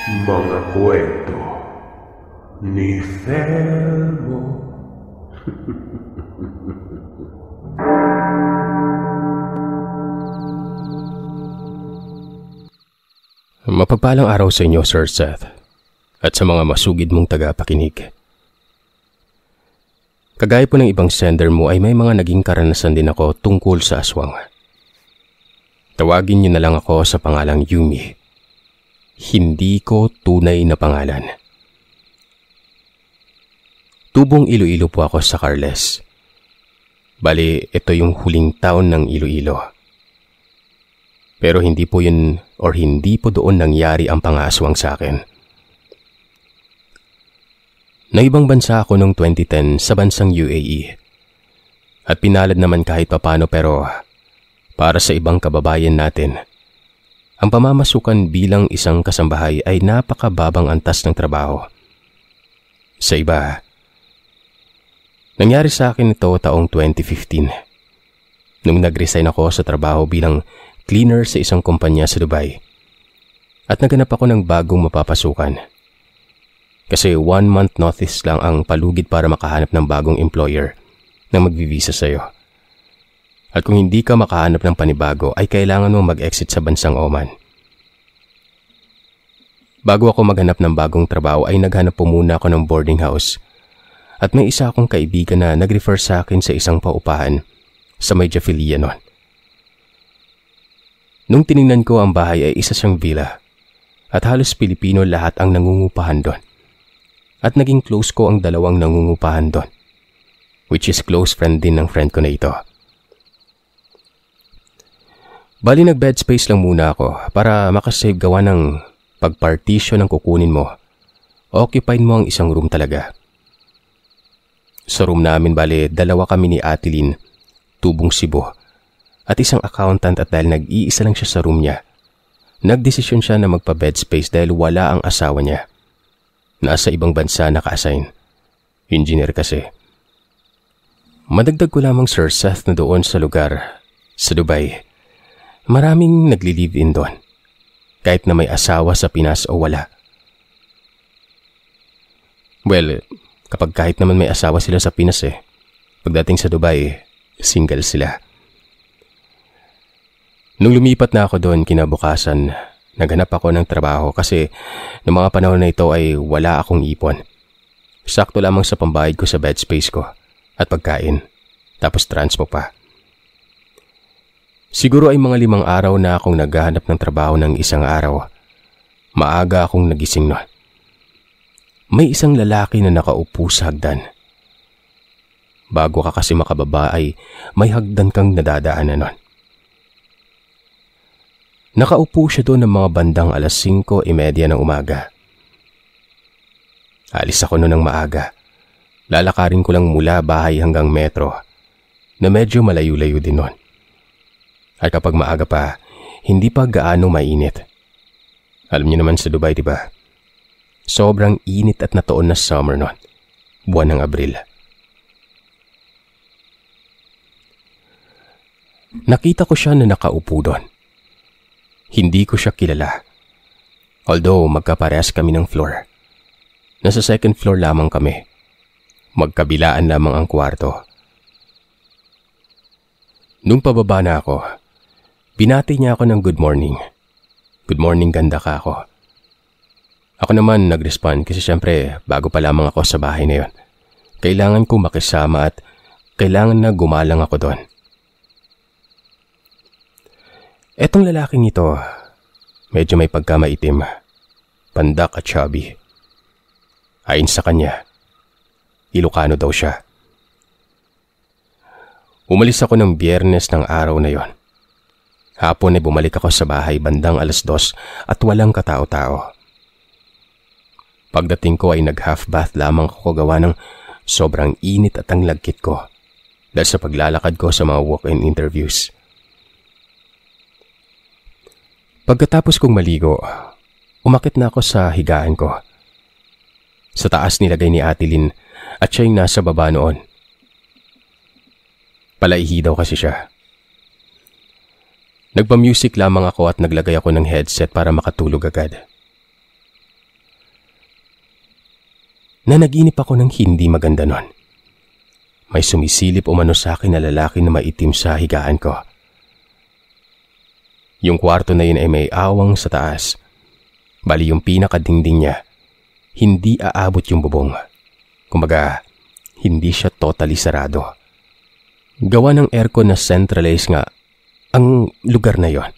Mga kwento ni Thelmo. Mapagpalang araw sa inyo, Sir Seth, at sa mga masugid mong tagapakinig. Kagaya po ng ibang sender mo ay may mga naging karanasan din ako tungkol sa aswang. Tawagin niyo na lang ako sa pangalang Yumi. Hindi ko tunay na pangalan. Tubong Iloilo po ako sa Carles. Bali, ito yung huling taon ng Iloilo. Pero hindi po yun or hindi po doon nangyari ang pangaswang sa akin. Naibang bansa ako noong 2010 sa bansang UAE. At pinalad naman kahit papano, pero para sa ibang kababayan natin, ang pamamasukan bilang isang kasambahay ay napakababang antas ng trabaho. Sa iba, nangyari sa akin ito taong 2015. Nung nag-resign ako sa trabaho bilang cleaner sa isang kumpanya sa Dubai. At naganap ako ng bagong mapapasukan. Kasi 1 month notice lang ang palugid para makahanap ng bagong employer na magbivisa sa'yo. At kung hindi ka makahanap ng panibago ay kailangan mong mag-exit sa bansang Oman. Bago ako maghanap ng bagong trabaho ay naghanap po muna ako ng boarding house. At may isa akong kaibigan na nag-refer sa akin sa isang paupahan sa may Jafilia noon. Nung tiningnan ko ang bahay ay isa siyang villa at halos Pilipino lahat ang nangungupahan doon. At naging close ko ang dalawang nangungupahan doon, which is close friend din ng friend ko na ito. Bali nag-bed space lang muna ako para makasave gawa ng pag-partition ng kukunin mo. Occupied mo ang isang room talaga. Sa room namin bali 2 kami ni Atilin, tubong Cebu, at isang accountant, at dahil nag-iisa lang siya sa room niya, nagdesisyon siya na magpa-bed space dahil wala ang asawa niya. Nasa ibang bansa naka-assign. Engineer kasi. Madagdag ko lamang, Sir Seth, na doon sa lugar, sa Dubai, maraming nagli-live-in doon. Kahit na may asawa sa Pinas o wala. Well, kapag kahit naman may asawa sila sa Pinas pagdating sa Dubai, single sila. Nung lumipat na ako doon kinabukasan, naghanap ako ng trabaho kasi noong mga panahon na ito ay wala akong ipon. Sakto lamang sa pambayad ko sa bed space ko at pagkain, tapos transpo pa. Siguro ay mga 5 araw na akong naghahanap ng trabaho ng isang araw. Maaga akong nagising noon. May isang lalaki na nakaupo sa hagdan. Bago ka kasi makababa ay may hagdan kang nadadaanan noon. Nakaupo siya doon ng mga bandang 5:30 ng umaga. Alis ako noon ng maaga. Lalakarin ko lang mula bahay hanggang metro, na medyo malayo-layo din noon. At kapag maaga pa, hindi pa gaano mainit. Alam niyo naman sa Dubai, diba? Sobrang init at natoon na summer noon, buwan ng Abril. Nakita ko siya na nakaupo doon. Hindi ko siya kilala. Although magkaparehas kami ng floor. Nasa 2nd floor lamang kami. Magkabilaan lamang ang kwarto. Nung pababa na ako, binati niya ako ng good morning. Good morning, ganda ka ako. Ako naman nag-respond kasi syempre bago pa lamang ako sa bahay na yon. Kailangan ko makisama at kailangan na gumalang ako doon. Etong lalaking ito, medyo may pagkamaitim, pandak at chubby. Ayon sa kanya, Ilocano daw siya. Umalis ako ng Biyernes ng araw na yon. Hapon ay bumalik ako sa bahay bandang 2:00 at walang katao-tao. Pagdating ko ay nag-half bath lamang ako gawa ng sobrang init at ang lagkit ko dahil sa paglalakad ko sa mga walk-in interviews. Pagkatapos kong maligo, umakit na ako sa higaan ko. Sa taas nilagay ni Atilin at siya yung nasa baba noon. Palaihi daw kasi siya. Nagpa-music lamang ako at naglagay ako ng headset para makatulog agad. Nanaginip ako ng hindi maganda nun. May sumisilip umano sa akin na lalaki na maitim sa higaan ko. Yung kwarto na yun ay may awang sa taas. Bali yung pinakadingding niya, hindi aabot yung bubong. Kumbaga, hindi siya totally sarado. Gawa ng aircon na centralized nga ang lugar na yon.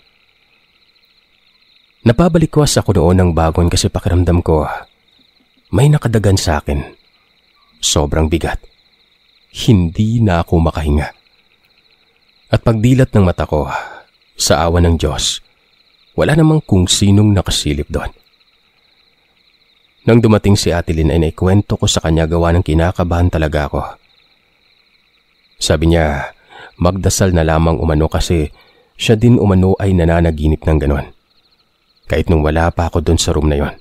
Napabalikwas ako noon ng bagon kasi pakiramdam ko may nakadagan sa akin. Sobrang bigat. Hindi na ako makahinga. At pagdilat ng mata ko, sa awa ng Diyos, wala namang kung sinong nakasilip doon. Nang dumating si Ate Lynn ay naikwento ko sa kanya gawa ng kinakabahan talaga ako. Sabi niya, magdasal na lamang umano kasi siya din umano ay nananaginip ng ganon. Kahit nung wala pa ako doon sa room na yon.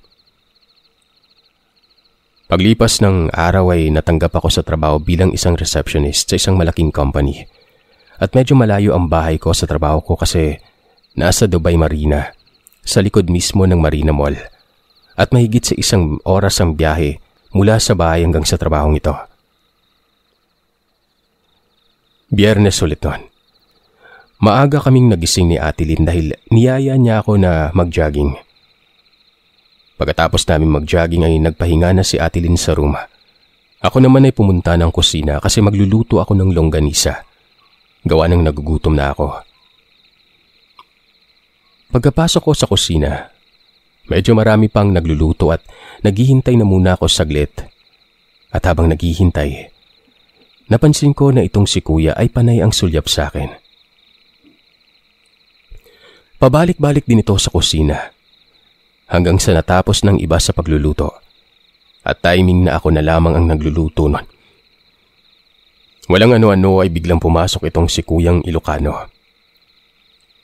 Paglipas ng araw ay natanggap ako sa trabaho bilang isang receptionist sa isang malaking company. At medyo malayo ang bahay ko sa trabaho ko kasi nasa Dubai Marina, sa likod mismo ng Marina Mall. At mahigit sa 1 oras ang biyahe mula sa bahay hanggang sa trabahong ito. Biyernes ulit nun. Maaga kaming nagising ni Ate Lynn dahil niyaya niya ako na mag-jogging. Pagkatapos namin mag-jogging ay nagpahinga na si Ate Lynn sa room. Ako naman ay pumunta ng kusina kasi magluluto ako ng longganisa. Gawa ng nagugutom na ako. Pagkapasok ko sa kusina, medyo marami pang nagluluto at naghihintay na muna ako saglit. At habang naghihintay, napansin ko na itong si Kuya ay panay ang sulyap sa akin. Pabalik-balik din ito sa kusina hanggang sa natapos ng iba sa pagluluto at timing na ako na lamang ang nagluluto nun. Walang ano-ano ay biglang pumasok itong si Kuyang Ilocano.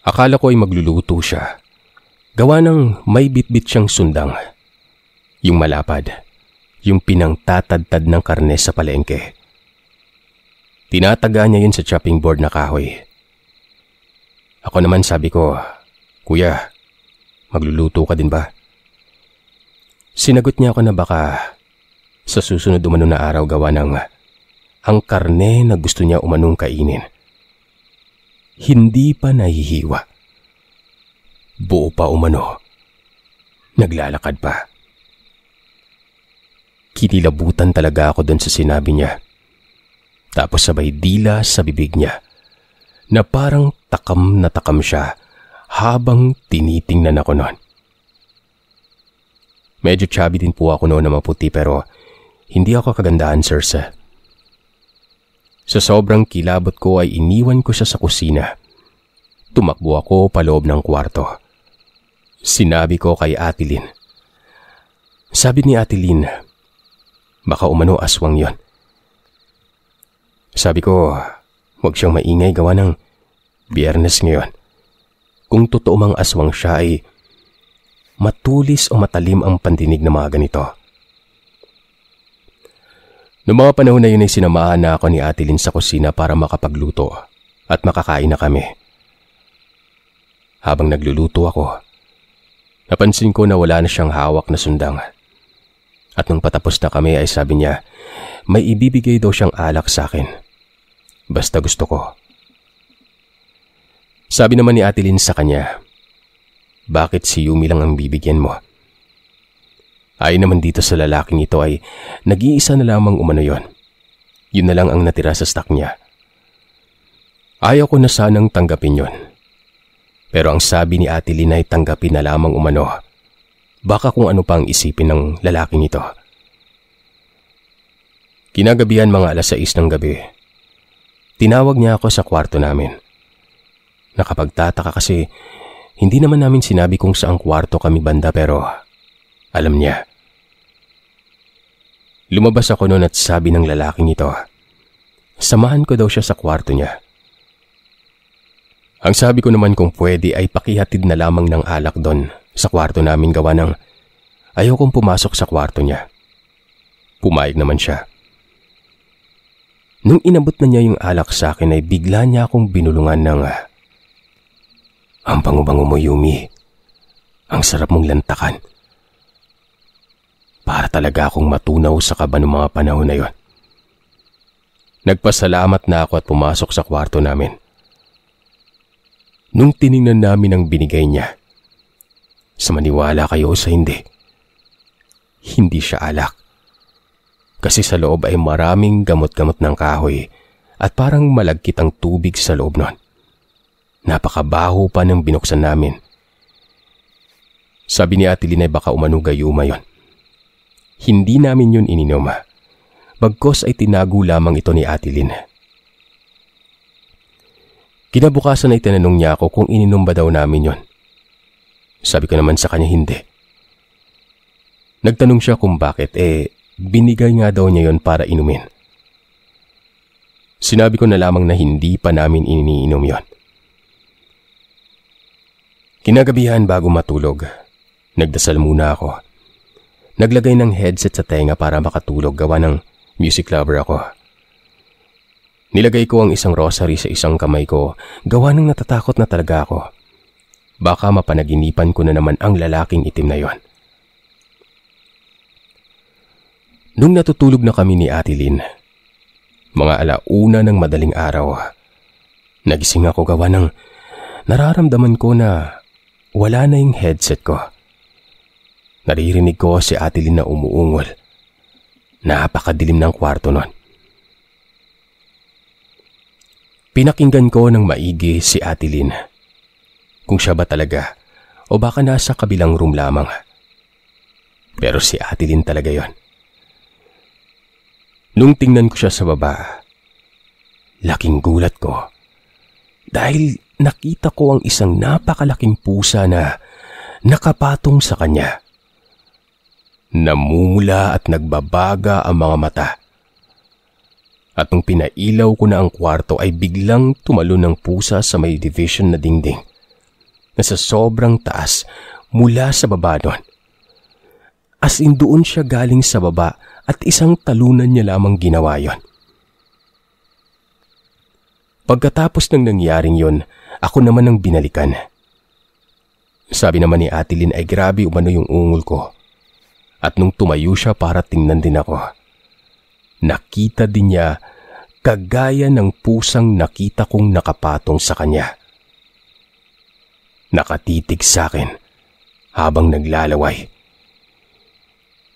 Akala ko ay magluluto siya. Gawa ng may bitbit siyang sundang. Yung malapad, yung pinangtatadtad ng karne sa palengke. Tinataga niya yun sa chopping board na kahoy. Ako naman sabi ko, Kuya, magluluto ka din ba? Sinagot niya ako na baka sa susunod umano na araw gawa ng ang karne na gusto niya umanong kainin. Hindi pa nahihiwa. Buo pa umano. Naglalakad pa. Kinilabutan talaga ako doon sa sinabi niya. Tapos sabay dila sa bibig niya na parang takam na takam siya habang tinitingnan ako noon. Medyo chubby din po ako noon na maputi pero hindi ako kagandahan, Sirsa. Sa sobrang kilabot ko ay iniwan ko siya sa kusina. Tumakbo ako paloob ng kwarto. Sinabi ko kay Ate Lynn. Sabi ni Ate Lynn, baka umano aswang yon. Sabi ko, huwag siyang maingay gawa ng Biyernes ngayon. Kung totoo mang aswang siya ay matulis o matalim ang pandinig na mga ganito. Noong mga panahon na yun ay sinamahan na ako ni Ate Lynn sa kusina para makapagluto at makakain na kami. Habang nagluluto ako, napansin ko na wala na siyang hawak na sundang. At nung patapos na kami ay sabi niya, may ibibigay daw siyang alak sa akin. Basta gusto ko. Sabi naman ni Ate Lynn sa kanya, bakit si Yumi lang ang bibigyan mo? Ayon naman dito sa lalaking ito ay nag-iisa na lamang umano yon. Yun na lang ang natira sa stock niya. Ayaw ko na sanang tanggapin yon. Pero ang sabi ni Ate Lynn ay tanggapin na lamang umano. Baka kung ano pang isipin ng lalaking ito. Kinagabihan mga 6:00 ng gabi. Tinawag niya ako sa kwarto namin. Nakapagtataka kasi hindi naman namin sinabi kung saang kwarto kami banda pero alam niya. Lumabas ako noon at sabi ng lalaking ito, samahan ko daw siya sa kwarto niya. Ang sabi ko naman kung pwede ay pakihatid na lamang ng alak doon sa kwarto namin gawa ng ayaw kong pumasok sa kwarto niya. Pumayag naman siya. Nung inabot na niya yung alak sa akin ay bigla niya akong binulungan ng ang bango-bango mo, Yumi. Ang sarap mong lantakan. Para talaga akong matunaw sa kaba ng mga panahon na yon. Nagpasalamat na ako at pumasok sa kwarto namin. Nung tiningnan namin ang binigay niya, sa maniwala kayo o sa hindi, hindi siya alak. Kasi sa loob ay maraming gamot-gamot ng kahoy at parang malagkit ang tubig sa loob nun. Napakabaho pa ng binuksan namin. Sabi ni Ate Lynn ay baka umano gayuma yon. Hindi namin yun ininom. Bagkos ay tinago lamang ito ni Ate Lynn. Kinabukasan ay tinanong niya ako kung ininom ba daw namin yon. Sabi ko naman sa kanya hindi. Nagtanong siya kung bakit, binigay nga daw niya yon para inumin. Sinabi ko na lamang na hindi pa namin iniinom yon. Kinagabihan bago matulog, nagdasal muna ako. Naglagay ng headset sa tenga para makatulog, gawa ng music lover ako. Nilagay ko ang isang rosary sa isang kamay ko, gawa ng natatakot na talaga ako. Baka mapanaginipan ko na naman ang lalaking itim na yon. Nung natutulog na kami ni Ate Lynn, mga 1:00 ng madaling araw, nagising ako gawa ng nararamdaman ko na wala na yung headset ko. Naririnig ko si Ate Lynn na umuungol. Napakadilim ng kwarto nun. Pinakinggan ko ng maigi si Ate Lynn. Kung siya ba talaga o baka nasa kabilang room lamang. Pero si Ate Lynn talaga yon. Nung tingnan ko siya sa baba, laking gulat ko dahil nakita ko ang isang napakalaking pusa na nakapatong sa kanya. Namumula at nagbabaga ang mga mata. At nung pinailaw ko na ang kwarto ay biglang tumalon ng pusa sa may division na dingding na sa sobrang taas mula sa baba doon. As in doon siya galing sa baba at isang talunan niya lamang ginawa yon. Pagkatapos ng nangyaring yon, ako naman ang binalikan. Sabi naman ni Ate Lynn ay grabe umano yung ungol ko. At nung tumayo siya para tingnan din ako, nakita din niya kagaya ng pusang nakita kong nakapatong sa kanya. Nakatitig sa akin habang naglalaway.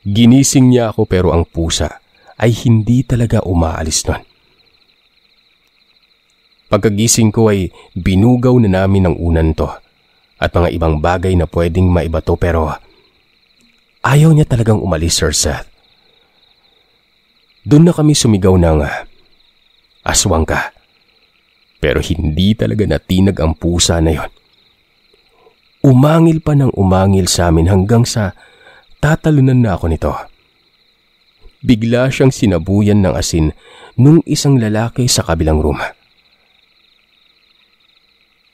Ginising niya ako pero ang pusa ay hindi talaga umaalis nun. Pagkagising ko ay binugaw na namin ang unan to at mga ibang bagay na pwedeng maibato pero ayaw niya talagang umalis, Sir Seth. Doon na kami sumigaw ng aswang ka. Pero hindi talaga natinag ang pusa na yon. Umangil pa ng umangil sa amin hanggang sa tatalunan na ako nito. Bigla siyang sinabuyan ng asin nung isang lalaki sa kabilang room.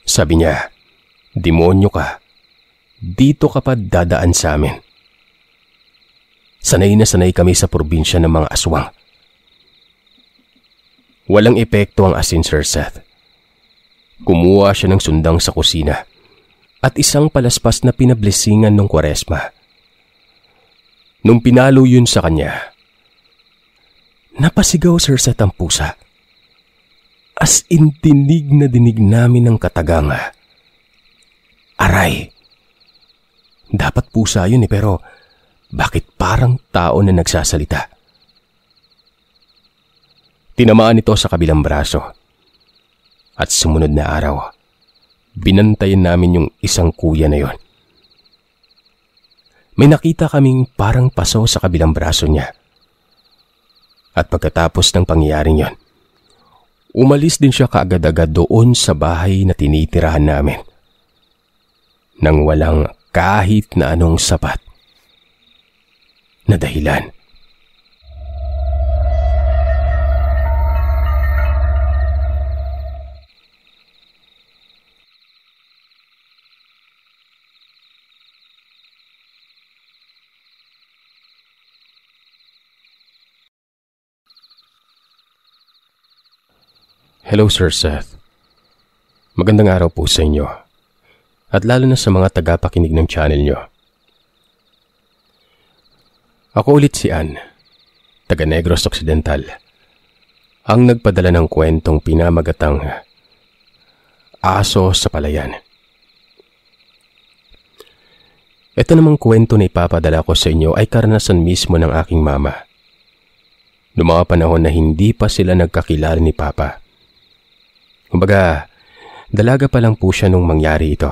Sabi niya, "Demonyo ka. Dito ka pa dadaan sa amin." Sanay na sanay kami sa probinsya ng mga aswang. Walang epekto ang asin, Sir Seth. Kumuha siya ng sundang sa kusina at isang palaspas na pinablesingan ng Kwaresma. Nung pinalo yun sa kanya, napasigaw, Sir Seth, ang pusa. As in dinig na dinig namin ng katagang, aray! Dapat pusa yun pero bakit parang tao na nagsasalita? Tinamaan ito sa kabilang braso. At sumunod na araw, binantayan namin yung isang kuya na yon. May nakita kaming parang paso sa kabilang braso niya. At pagkatapos ng pangyayaring yon, umalis din siya kaagad-agad doon sa bahay na tinitirahan namin. Nang walang kahit na anong sapat na dahilan. Hello, Sir Seth. Magandang araw po sa inyo. At lalo na sa mga tagapakinig ng channel nyo. Ako ulit si Ann, taga Negros Occidental, ang nagpadala ng kwentong pinamagatang Aso sa Palayan. Ito namang kwento na ipapadala ko sa inyo ay karanasan mismo ng aking mama. Noong mga panahon na hindi pa sila nagkakilala ni Papa. Kumbaga, dalaga pa lang po siya nung mangyari ito.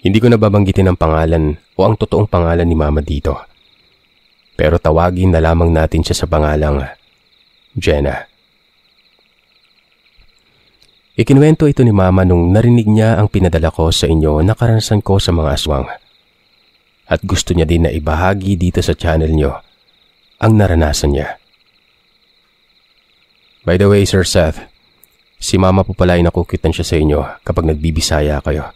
Hindi ko nababanggitin ang pangalan o ang totoong pangalan ni Mama dito. Pero tawagin na lamang natin siya sa pangalang Jenna. Ikinuwento ito ni Mama nung narinig niya ang pinadala ko sa inyo na karanasan ko sa mga aswang. At gusto niya din na ibahagi dito sa channel niyo ang naranasan niya. By the way, Sir Seth, si Mama po pala ay nakukitan siya sa inyo kapag nagbibisaya kayo.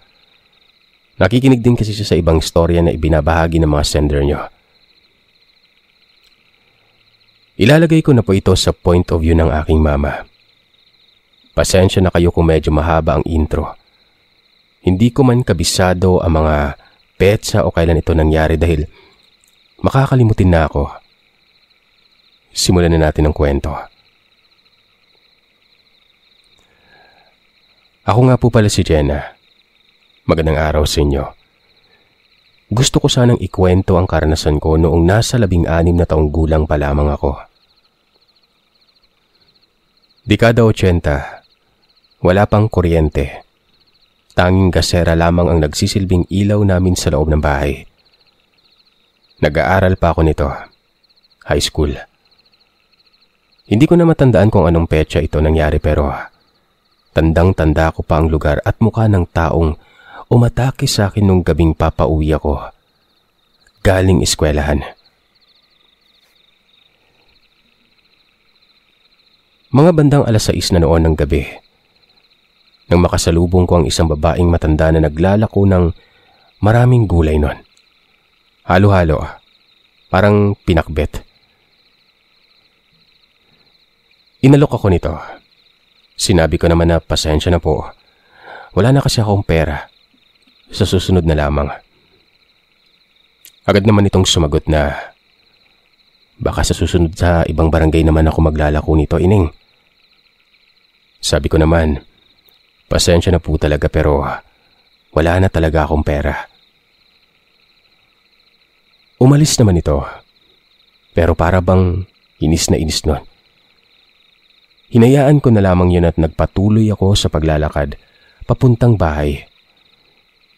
Nakikinig din kasi siya sa ibang istorya na ibinabahagi ng mga sender niyo. Ilalagay ko na po ito sa point of view ng aking mama. Pasensya na kayo kung medyo mahaba ang intro. Hindi ko man kabisado ang mga petsa o kailan ito nangyari dahil makakalimutin na ako. Simulan na natin ang kwento. Ako nga po pala si Jenna. Magandang araw sa inyo. Gusto ko sanang ikwento ang karanasan ko noong nasa 16 na taong gulang pa lamang ako. Dekada 80, wala pang kuryente. Tanging gasera lamang ang nagsisilbing ilaw namin sa loob ng bahay. Nag-aaral pa ako nito, high school. Hindi ko na matandaan kung anong petsa ito nangyari pero tandang-tanda ko pa ang lugar at mukha ng taong umatake sa akin nung gabing papauwi ako galing eskwelahan. Mga bandang 6:00 na noon ng gabi nang makasalubong ko ang isang babaeng matanda na naglalako ng maraming gulay nun. Halo-halo, parang pinakbet. Inalok ako nito. Sinabi ko naman na pasensya na po. Wala na kasi akong pera. Sa susunod na lamang. Agad naman itong sumagot na baka sa susunod sa ibang barangay naman ako maglalako nito, ining. Sabi ko naman, pasensya na po talaga pero wala na talaga akong pera. Umalis naman ito. Pero para bang inis na inis nun. Hinayaan ko na lamang yun at nagpatuloy ako sa paglalakad papuntang bahay.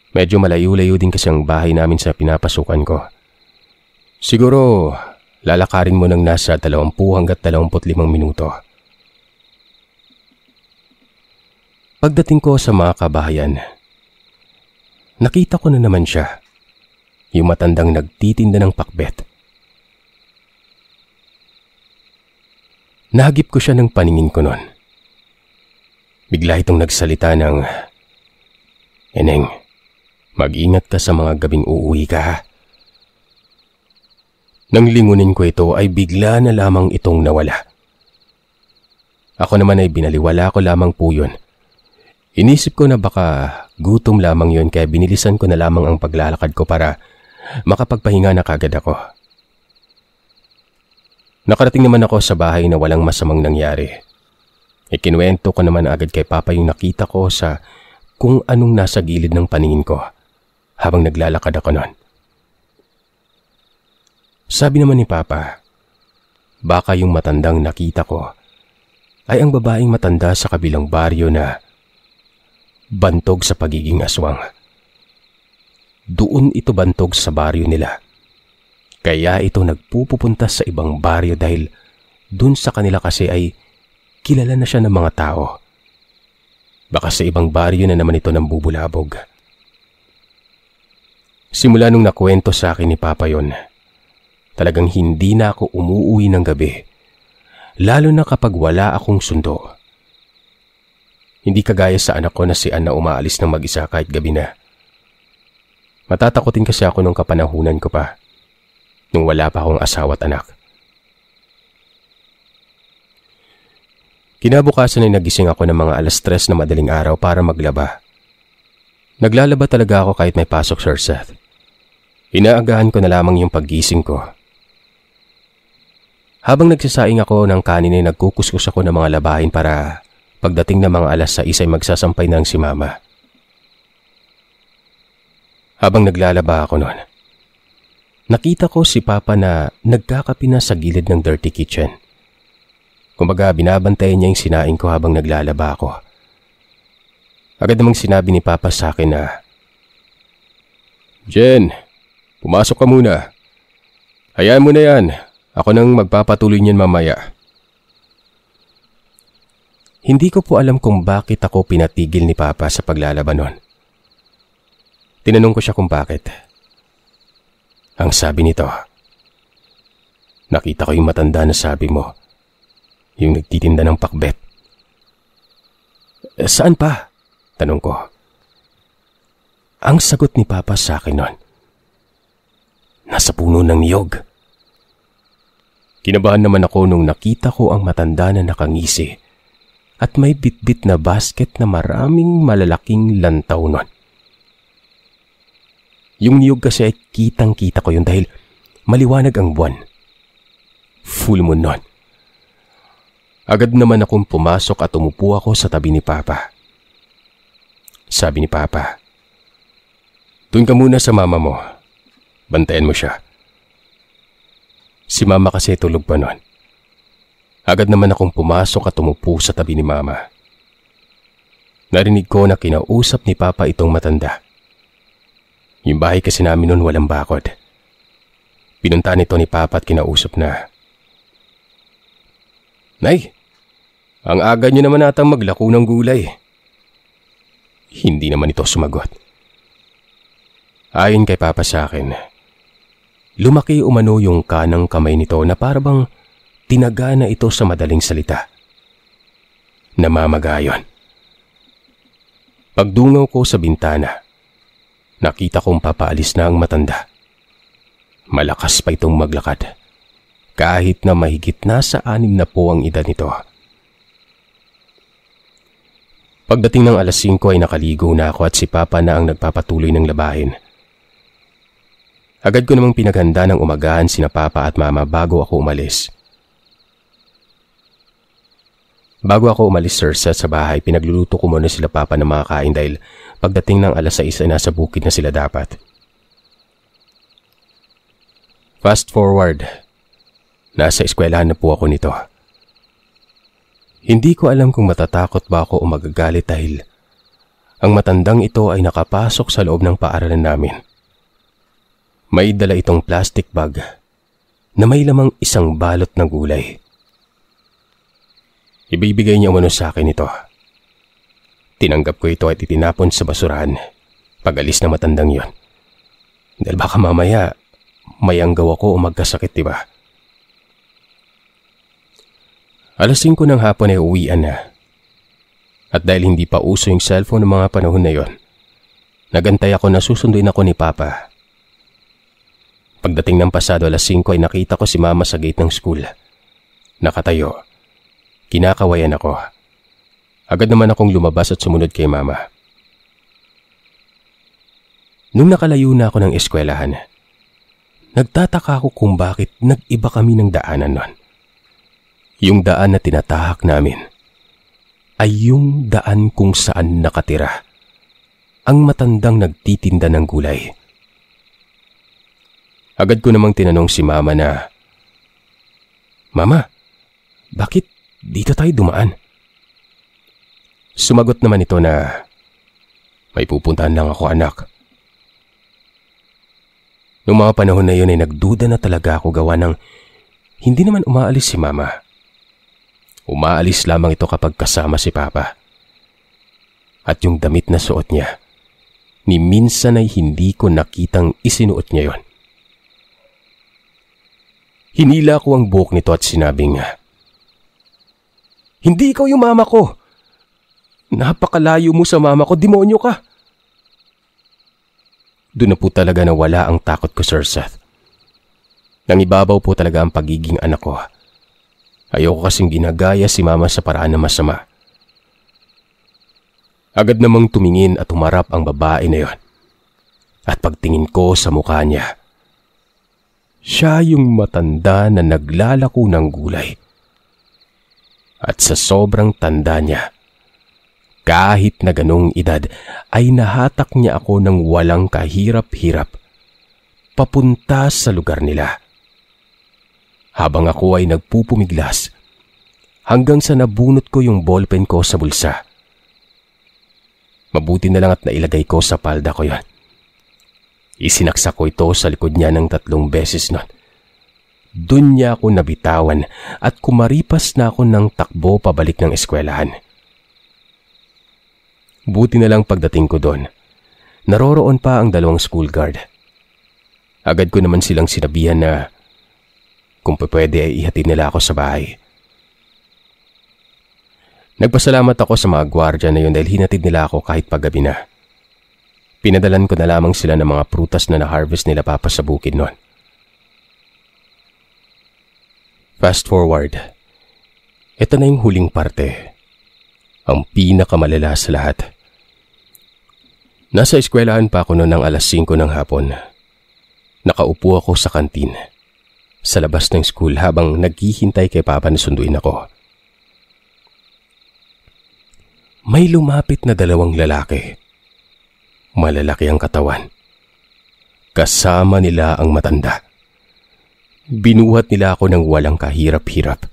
Medyo malayo-layo din kasi ang bahay namin sa pinapasukan ko. Siguro, lalakarin mo ng nasa 20 hanggat 25 minuto. Pagdating ko sa mga kabahayan, nakita ko na naman siya, yung matandang nagtitinda ng pakbet. Nahagip ko siya ng paningin ko nun. Bigla itong nagsalita ng, "Eneng, mag-ingat ka sa mga gabing uuwi ka ha." Nang lingunin ko ito ay bigla na lamang itong nawala. Ako naman ay binaliwala ko lamang po yun. Inisip ko na baka gutom lamang yun kaya binilisan ko na lamang ang paglalakad ko para makapagpahinga na kagad ako. Nakarating naman ako sa bahay na walang masamang nangyari. Ikinuwento ko naman agad kay Papa yung nakita ko sa kung anong nasa gilid ng paningin ko habang naglalakad ako noon. Sabi naman ni Papa, baka yung matandang nakita ko ay ang babaeng matanda sa kabilang baryo na bantog sa pagiging aswang. Doon ito bantog sa baryo nila. Kaya ito nagpupunta sa ibang baryo dahil dun sa kanila kasi ay kilala na siya ng mga tao. Baka sa ibang baryo na naman ito nambubulabog. Simula nung nakwento sa akin ni Papa yon, talagang hindi na ako umuuwi ng gabi, lalo na kapag wala akong sundo. Hindi kagaya sa anak ko na si Ann na umaalis ng mag-isa kahit gabi na. Matatakotin kasi ako nung kapanahunan ko pa, nung wala pa akong asawa at anak. Kinabukasan ay nagising ako ng mga 3:00 na madaling araw para maglaba. Naglalaba talaga ako kahit may pasok, Sir Seth. Inaagahan ko na lamang yung paggising ko Habang nagsasaing ako ng kanin ay nagkukuskus ako ng mga labahin para pagdating ng mga 6:00 ay magsasampay na si Mama. Habang naglalaba ako noon, nakita ko si Papa na nagkakape na sa gilid ng dirty kitchen. Kumbaga binabantayan niya yung sinaing ko habang naglalaba ako. Agad namang sinabi ni Papa sa akin na, "Jen, pumasok ka muna. Hayaan mo na yan. Ako nang magpapatuloy niyan mamaya." Hindi ko po alam kung bakit ako pinatigil ni Papa sa paglalaba noon. Tinanong ko siya kung bakit. Ang sabi nito, "Nakita ko yung matanda na sabi mo, yung nagtitinda ng pakbet." "Saan pa?" tanong ko. Ang sagot ni Papa sa akin noon, "Nasa puno ng niyog." Kinabahan naman ako nung nakita ko ang matanda na nakangisi at may bitbit na basket na maraming malalaking lantaw noon. Yung niyog kasi ay kitang-kita ko yun dahil maliwanag ang buwan. Full moon noon. Agad naman akong pumasok at umupo ako sa tabi ni Papa. Sabi ni Papa, "Doon ka muna sa mama mo. Bantayan mo siya." Si Mama kasi tulog pa noon. Agad naman akong pumasok at umupo sa tabi ni Mama. Narinig ko na kinausap ni Papa itong matanda. Yung bahay kasi namin noon walang bakod. Pinunta nito ni Papa at kinausap na, "Nay, ang aga niyo naman atang maglako ng gulay." Hindi naman ito sumagot. Ayon kay Papa sa akin, lumaki umano yung kanang kamay nito na parabang tinaga na ito sa madaling salita. Namamagayon. Pagdungaw ko sa bintana, nakita kong papaalis na ang matanda. Malakas pa itong maglakad, kahit na mahigit nasa 6 na po ang edad nito. Pagdating ng 5:00 ay nakaligo na ako at si Papa na ang nagpapatuloy ng labahin. Agad ko namang pinaghanda ng umagahan sina Papa at Mama bago ako umalis. Bago ako umalis, Sir Seth, sa bahay, pinagluluto ko muna sila Papa ng mga kain dahil pagdating ng 6:00 ay nasa bukid na sila dapat. Fast forward, nasa eskwelahan na po ako nito. Hindi ko alam kung matatakot ba ako o magagalit dahil ang matandang ito ay nakapasok sa loob ng paaralan namin. May dala itong plastic bag na may lamang isang balot ng gulay. Ibibigay niya umano sa akin ito. Tinanggap ko ito at itinapon sa basurahan pag-alis ng matandang yon. Dahil baka mamaya mayanggaw ako o magkasakit, diba? 5:00 ng hapon ay uwian na. At dahil hindi pa uso yung cellphone ng mga panahon na yon, nagantay ako na susunduin ako ni Papa. Pagdating ng pasado 5:00 ay nakita ko si Mama sa gate ng school. Nakatayo. Kinakawayan ako. Agad naman akong lumabas at sumunod kay Mama. Nung nakalayo na ako ng eskwelahan, nagtataka ako kung bakit nag-iba kami ng daanan nun. Yung daan na tinatahak namin ay yung daan kung saan nakatira ang matandang nagtitinda ng gulay. Agad ko namang tinanong si Mama na, "Mama, bakit dito tayo dumaan?" Sumagot naman ito na, "May pupuntahan lang ako, anak." Noong mga panahon na yun ay nagduda na talaga ako gawa ng hindi naman umaalis si Mama. Umaalis lamang ito kapag kasama si Papa. At yung damit na suot niya, ni minsan ay hindi ko nakitang isinuot niya yon. Hinila ko ang buhok nito at sinabing, "Hindi ikaw yung mama ko. Napakalayo mo sa mama ko, demonyo ka." Doon na po talaga nawala ang takot ko, Sir Seth. Nangibabaw po talaga ang pagiging anak ko. Ayoko kasing ginagaya si Mama sa paraan na masama. Agad namang tumingin at humarap ang babae na yon. At pagtingin ko sa mukha niya, Siya yung matanda na naglalako ng gulay. At sa sobrang tanda niya, kahit na ganong edad, ay nahatak niya ako ng walang kahirap-hirap papunta sa lugar nila. Habang ako ay nagpupumiglas, hanggang sa nabunot ko yung ballpen ko sa bulsa. Mabuti na lang at nailagay ko sa palda ko yon. Isinaksak ko ito sa likod niya ng 3 beses nun. Doon niya ako nabitawan at kumaripas na ako ng takbo pabalik ng eskwelahan. Buti na lang pagdating ko doon, naroroon pa ang 2 school guard. Agad ko naman silang sinabihan na kung pwede ay ihatid nila ako sa bahay. Nagpasalamat ako sa mga gwardya na yun dahil hinatid nila ako kahit paggabi na. Pinadalan ko na lamang sila ng mga prutas na na-harvest nila papa sa bukid noon. Fast forward, ito na yung huling parte. Ang pinakamalala sa lahat. Nasa eskwelahan pa ako noon ng 5:00 ng hapon. Nakaupo ako sa kantin, sa labas ng school habang naghihintay kay papa na sunduin ako. May lumapit na 2 lalaki. Malalaki ang katawan. Kasama nila ang matanda. Binuhat nila ako ng walang kahirap-hirap.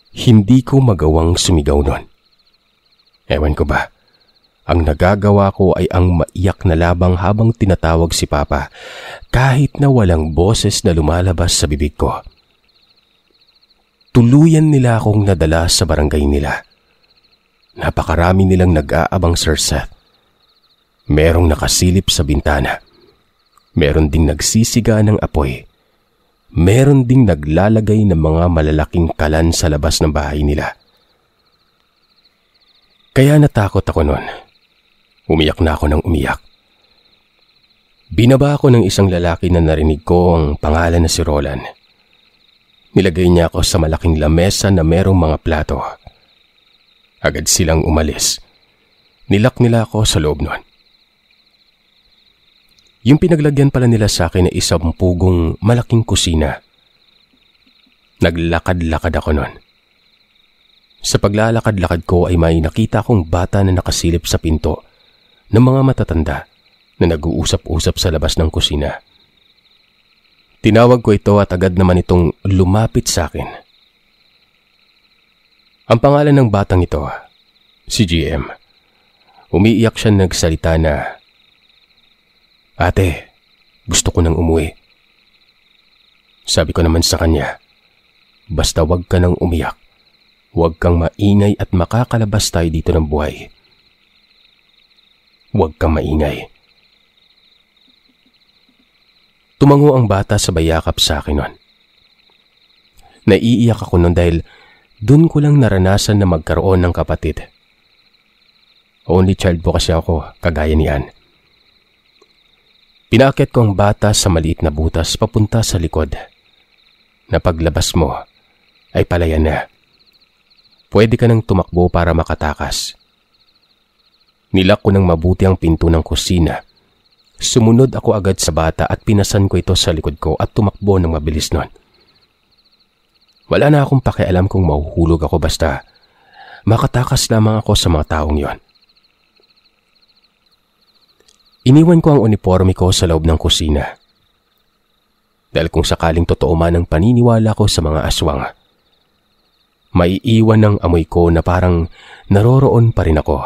Hindi ko magawang sumigaw nun. Ewan ko ba, ang nagagawa ko ay ang maiyak na labang habang tinatawag si Papa kahit na walang boses na lumalabas sa bibig ko. Tuluyan nila akong nadala sa barangay nila. Napakarami nilang nag-aabang, Sir Seth. Merong nakasilip sa bintana. Meron ding nagsisiga ng apoy. Meron ding naglalagay ng mga malalaking kalan sa labas ng bahay nila. Kaya natakot ako noon. Umiyak na ako ng umiyak. Binaba ako ng isang lalaki na narinig ko ang pangalan na si Roland. Nilagay niya ako sa malaking lamesa na merong mga plato. Agad silang umalis. Nilak nila ako sa loob noon. Yung pinaglagyan pala nila sa akin ay isang pugong malaking kusina. Naglakad-lakad ako noon. Sa paglalakad-lakad ko ay may nakita akong bata na nakasilip sa pinto ng mga matatanda na nag-uusap-usap sa labas ng kusina. Tinawag ko ito at agad naman itong lumapit sa akin. Ang pangalan ng batang ito, si GM. Umiiyak siya nagsalita na, "Ate, gusto ko nang umuwi." Sabi ko naman sa kanya, "Basta wag ka nang umiyak. Huwag kang maingay at makakalabas tayo dito ng buhay. Huwag kang maingay." Tumango ang bata sa bayakap sa akin nun. Naiiyak ako nun dahil dun ko lang naranasan na magkaroon ng kapatid. Only child po kasi ako, kagaya ni Ann. Pinaakyat ko ang bata sa maliit na butas papunta sa likod. Na paglabas mo ay palayan na. Pwede ka nang tumakbo para makatakas. Nilak ko ng mabuti ang pinto ng kusina. Sumunod ako agad sa bata at pinasan ko ito sa likod ko at tumakbo ng mabilis nun. Wala na akong pakialam kung mahuhulog ako basta makatakas lamang ako sa mga taong yon. Iniwan ko ang uniforme ko sa loob ng kusina. Dahil kung sakaling totoo man ang paniniwala ko sa mga aswang, maiiwan ng amoy ko na parang naroroon pa rin ako.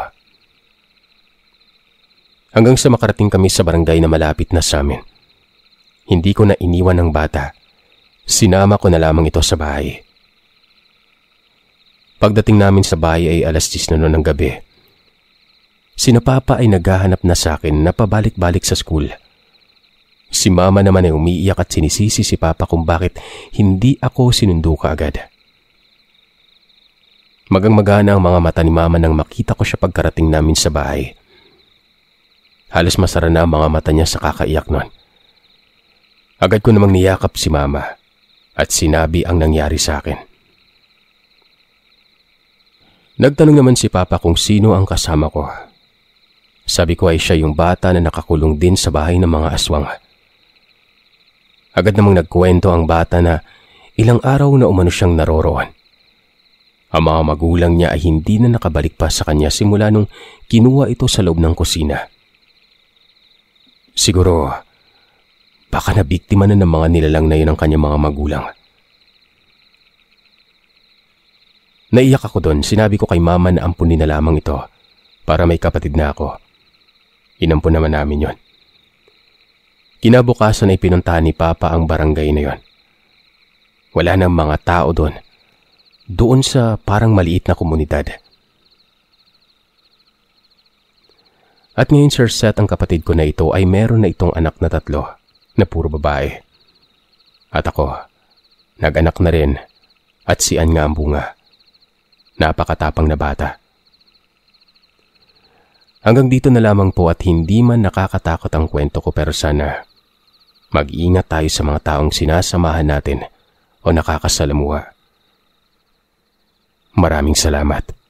Hanggang sa makarating kami sa barangay na malapit na sa amin. Hindi ko na iniwan ang bata. Sinama ko na lamang ito sa bahay. Pagdating namin sa bahay ay 10:00 na noon ng gabi. Sina Papa ay naghahanap na sa akin na pabalik-balik sa school. Si Mama naman ay umiiyak at sinisisi si Papa kung bakit hindi ako sinundo kaagad. Magang-magana ang mga mata ni Mama nang makita ko siya pagkarating namin sa bahay. Halos masara na ang mga mata niya sa kakaiyak nun. Agad ko namang niyakap si Mama at sinabi ang nangyari sa akin. Nagtanong naman si Papa kung sino ang kasama ko. Sabi ko ay siya yung bata na nakakulong din sa bahay ng mga aswang. Agad namang nagkwento ang bata na ilang araw na umano siyang naroroon. Ang mga magulang niya ay hindi na nakabalik pa sa kanya simula nung kinuha ito sa loob ng kusina. Siguro, baka nabiktima na ng mga nilalang na yun ang kanyang mga magulang. Naiyak ako doon. Sinabi ko kay mama na ampunin na lamang ito para may kapatid na ako. Inampun naman namin yon. Kinabukasan ay pinuntahan ni Papa ang barangay na yon. Wala nang mga tao doon. Doon sa parang maliit na komunidad. At ngayon Sir Seth, ang kapatid ko na ito ay meron na itong anak na 3 na puro babae. At ako, nag-anak na rin at si Ann nga ang bunga. Napakatapang na bata. Hanggang dito na lamang po at hindi man nakakatakot ang kwento ko, pero sana mag-iingat tayo sa mga taong sinasamahan natin o nakakasalamuha. Maraming salamat.